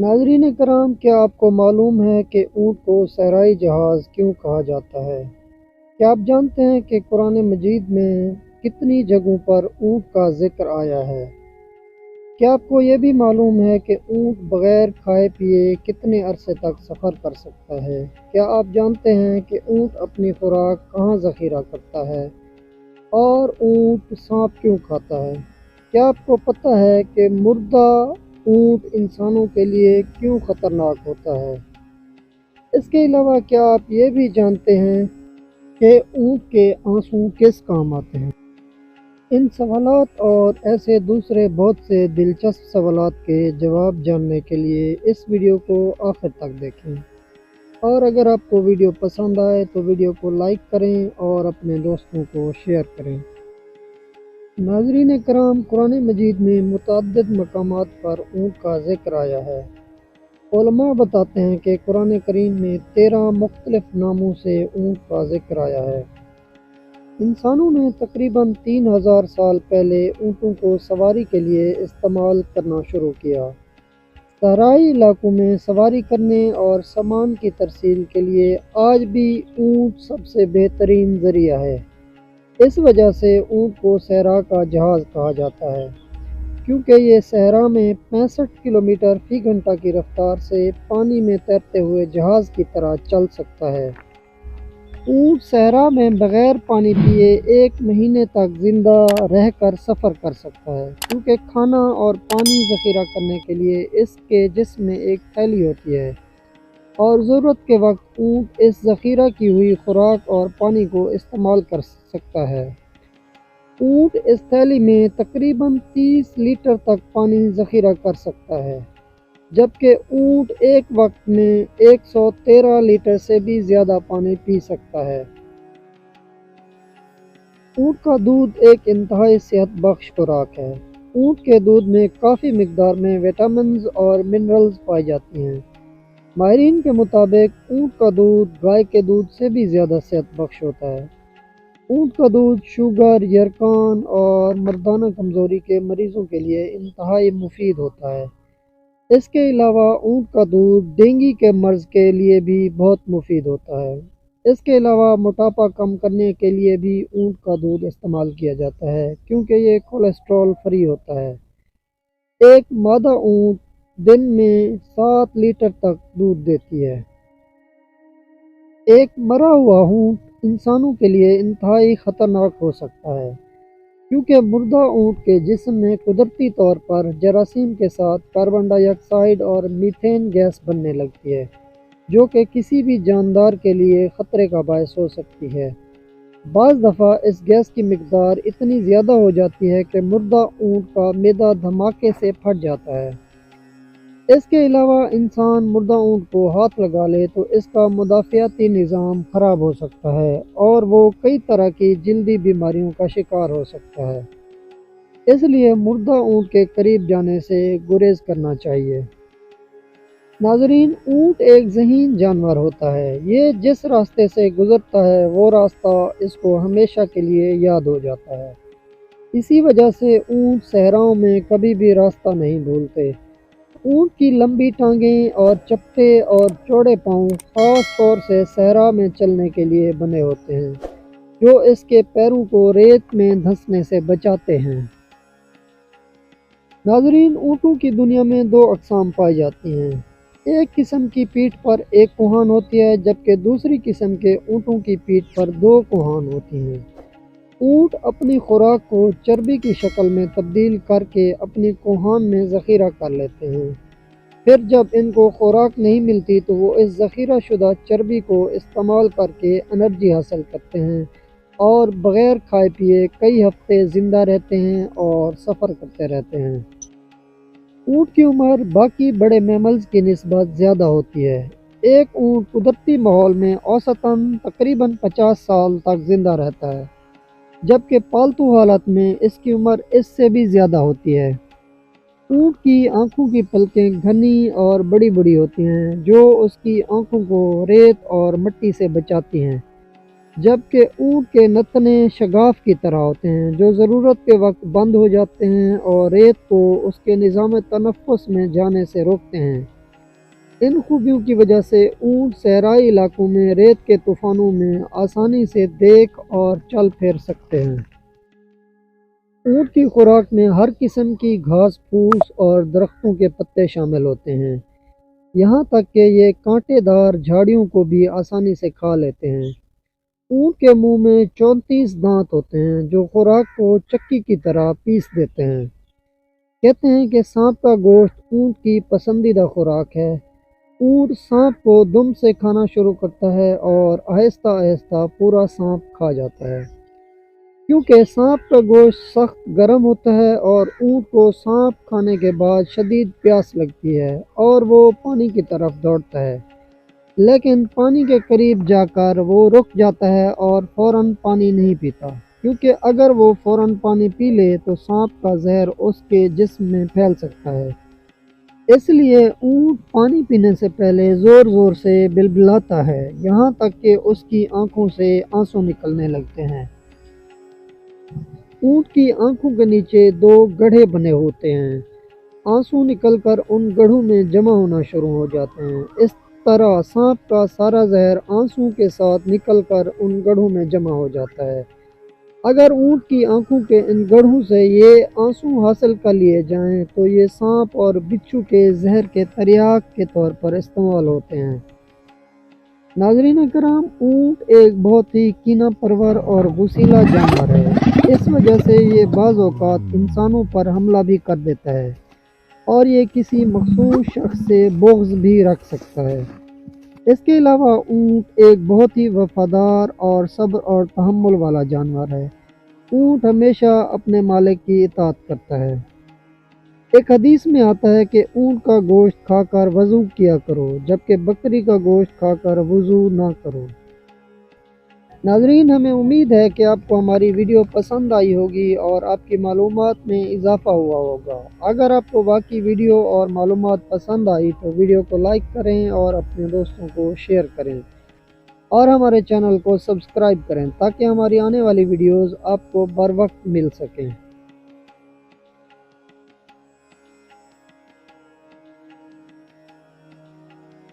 नाज़रीन करام, क्या आपको मालूम है कि ऊँट को सहराई जहाज़ क्यों कहा जाता है? क्या आप जानते हैं कि कुरान मजीद में कितनी जगहों पर ऊँट का ज़िक्र आया है? क्या आपको ये भी मालूम है कि ऊँट बग़ैर खाए पिए कितने अरसे तक सफ़र कर सकता है? क्या आप जानते हैं कि ऊँट अपनी खुराक कहाँ ज़ख़ीरा करता है? और ऊँट सांप क्यों खाता है? क्या आपको पता है कि मुर्दा ऊँट इंसानों के लिए क्यों ख़तरनाक होता है? इसके अलावा क्या आप ये भी जानते हैं कि ऊँट के आंसू किस काम आते हैं? इन सवालात और ऐसे दूसरे बहुत से दिलचस्प सवालात के जवाब जानने के लिए इस वीडियो को आखिर तक देखें। और अगर आपको वीडियो पसंद आए तो वीडियो को लाइक करें और अपने दोस्तों को शेयर करें। नाज़रीन कराम, कुरान मजीद में मुतअद्दिद मकामात पर ऊँट का ज़िक्र आया है। उलमा बताते हैं कि कुरान करीम में 13 मुख्तलिफ नामों से ऊँट का ज़िक्र आया है। इंसानों ने तकरीबन 3000 साल पहले ऊँटों को सवारी के लिए इस्तेमाल करना शुरू किया। सहराई इलाकों में सवारी करने और सामान की तरसील के लिए आज भी ऊँट सबसे बेहतरीन ज़रिया है। इस वजह से ऊँट को सहरा का जहाज़ कहा जाता है, क्योंकि ये सहरा में 65 किलोमीटर फ़ी घंटा की रफ्तार से पानी में तैरते हुए जहाज़ की तरह चल सकता है। ऊँट सहरा में बग़ैर पानी पिए 1 महीने तक ज़िंदा रहकर सफ़र कर सकता है, क्योंकि खाना और पानी ज़ख़ीरा करने के लिए इसके जिस्म में एक थैली होती है और ज़रूरत के वक्त ऊँट इस ज़ख़ीरा की हुई खुराक और पानी को इस्तेमाल कर सकता है। ऊँट इस थैली में तकरीबन 30 लीटर तक पानी ज़ख़ीरा कर सकता है, जबकि ऊँट एक वक्त में 113 लीटर से भी ज़्यादा पानी पी सकता है। ऊँट का दूध एक इंतहाई सेहत बख्श खुराक है। ऊँट के दूध में काफ़ी मिकदार में विटामिन्स और मिनरल्स पाई जाती हैं। माहिरीन के मुताबिक ऊँट का दूध गाय के दूध से भी ज़्यादा सेहत बख्श होता है। ऊँट का दूध शुगर, यरकान और मर्दाना कमज़ोरी के मरीज़ों के लिए इंतहाई मुफीद होता है। इसके अलावा ऊँट का दूध डेंगू के मर्ज़ के लिए भी बहुत मुफीद होता है। इसके अलावा मोटापा कम करने के लिए भी ऊँट का दूध इस्तेमाल किया जाता है, क्योंकि ये कोलेस्ट्रॉल फ्री होता है। एक मादा ऊँट दिन में 7 लीटर तक दूध देती है। एक मरा हुआ ऊँट इंसानों के लिए इंतहाई ख़तरनाक हो सकता है, क्योंकि मुर्दा ऊँट के जिस्म में कुदरती तौर पर जरासीम के साथ कार्बन डाइऑक्साइड और मीथेन गैस बनने लगती है, जो कि किसी भी जानदार के लिए ख़तरे का बायस हो सकती है। बाज़ दफ़ा इस गैस की मिकदार इतनी ज़्यादा हो जाती है कि मुर्दा ऊँट का मैदा धमाके से फट जाता है। इसके अलावा इंसान मुर्दा ऊँट को हाथ लगा ले तो इसका मुदाफ़ियाती निज़ाम ख़राब हो सकता है और वो कई तरह की जल्दी बीमारियों का शिकार हो सकता है। इसलिए मुर्दा ऊँट के करीब जाने से गुरेज करना चाहिए। नाज़रीन, ऊँट एक ज़हीन जानवर होता है। ये जिस रास्ते से गुज़रता है वो रास्ता इसको हमेशा के लिए याद हो जाता है। इसी वजह से ऊँट सहराओं में कभी भी रास्ता नहीं भूलते। ऊँट की लंबी टांगें और चपटे और चौड़े पाँव ख़ास तौर से सहरा में चलने के लिए बने होते हैं, जो इसके पैरों को रेत में धंसने से बचाते हैं। नाज़रीन, ऊँटों की दुनिया में 2 अक़साम पाई जाती हैं। एक किस्म की पीठ पर एक कोहान होती है, जबकि दूसरी किस्म के ऊँटों की पीठ पर 2 कोहान होती हैं। ऊँट अपनी खुराक को चर्बी की शक्ल में तब्दील करके अपनी कोहान में ज़ख़ीरा कर लेते हैं। फिर जब इनको खुराक नहीं मिलती तो वो इस ज़ख़ीरा शुदा चर्बी को इस्तेमाल करके एनर्जी हासिल करते हैं और बग़ैर खाए पिए कई हफ़्ते ज़िंदा रहते हैं और सफ़र करते रहते हैं। ऊँट की उम्र बाकी बड़े मैमल्स की निस्बत ज़्यादा होती है। एक ऊँट कुदरती माहौल में औसतन तकरीबन 50 साल तक ज़िंदा रहता है, जबकि पालतू हालत में इसकी उम्र इससे भी ज़्यादा होती है। ऊँट की आँखों की पलकें घनी और बड़ी-बड़ी होती हैं, जो उसकी आँखों को रेत और मिट्टी से बचाती हैं, जबकि ऊँट के नथने शगाफ की तरह होते हैं, जो ज़रूरत के वक्त बंद हो जाते हैं और रेत को उसके निज़ाम तनफ़्फ़ुस में जाने से रोकते हैं। इन खूबियों की वजह से ऊँट सहराई इलाकों में रेत के तूफानों में आसानी से देख और चल फिर सकते हैं। ऊँट की खुराक में हर किस्म की घास फूस और दरख्तों के पत्ते शामिल होते हैं। यहाँ तक कि ये कांटेदार झाड़ियों को भी आसानी से खा लेते हैं। ऊँट के मुंह में 34 दांत होते हैं जो खुराक को चक्की की तरह पीस देते हैं। कहते हैं कि सांप का गोश्त ऊँट की पसंदीदा खुराक है। ऊँट सांप को दुम से खाना शुरू करता है और आहिस्ता आहिस्ता पूरा सांप खा जाता है। क्योंकि सांप का गोश्त सख्त गर्म होता है और ऊँट को सांप खाने के बाद शदीद प्यास लगती है और वो पानी की तरफ दौड़ता है, लेकिन पानी के करीब जाकर वो रुक जाता है और फ़ौरन पानी नहीं पीता, क्योंकि अगर वो फ़ौरन पानी पी ले तो सांप का जहर उसके जिस्म में फैल सकता है। इसलिए ऊँट पानी पीने से पहले ज़ोर ज़ोर से बिलबिलाता है, यहाँ तक कि उसकी आंखों से आंसू निकलने लगते हैं। ऊँट की आंखों के नीचे 2 गड्ढे बने होते हैं। आंसू निकलकर उन गड्ढों में जमा होना शुरू हो जाते हैं। इस तरह सांप का सारा जहर आंसू के साथ निकलकर उन गड्ढों में जमा हो जाता है। अगर ऊँट की आंखों के इन गड्ढों से ये आंसू हासिल कर लिए जाएं तो ये सांप और बिच्छू के जहर के तरियाक के तौर पर इस्तेमाल होते हैं। नाज़रीन कराम, ऊँट एक बहुत ही कीना परवर और गुस्सीला जानवर है। इस वजह से ये बाज़ औक़ात इंसानों पर हमला भी कर देता है और ये किसी मख़सूस शख्स से बुग़्ज़ भी रख सकता है। इसके अलावा ऊँट एक बहुत ही वफ़ादार और सब्र और तहम्मुल वाला जानवर है। ऊँट हमेशा अपने मालिक की इताअत करता है। एक हदीस में आता है कि ऊँट का गोश्त खाकर वज़ू किया करो, जबकि बकरी का गोश्त खाकर वज़ू ना करो। नाज़रीन, हमें उम्मीद है कि आपको हमारी वीडियो पसंद आई होगी और आपकी मालूमात में इजाफ़ा हुआ होगा। अगर आपको वाकई वीडियो और मालूमात पसंद आई तो वीडियो को लाइक करें और अपने दोस्तों को शेयर करें और हमारे चैनल को सब्सक्राइब करें ताकि हमारी आने वाली वीडियोज़ आपको बर वक्त मिल सकें।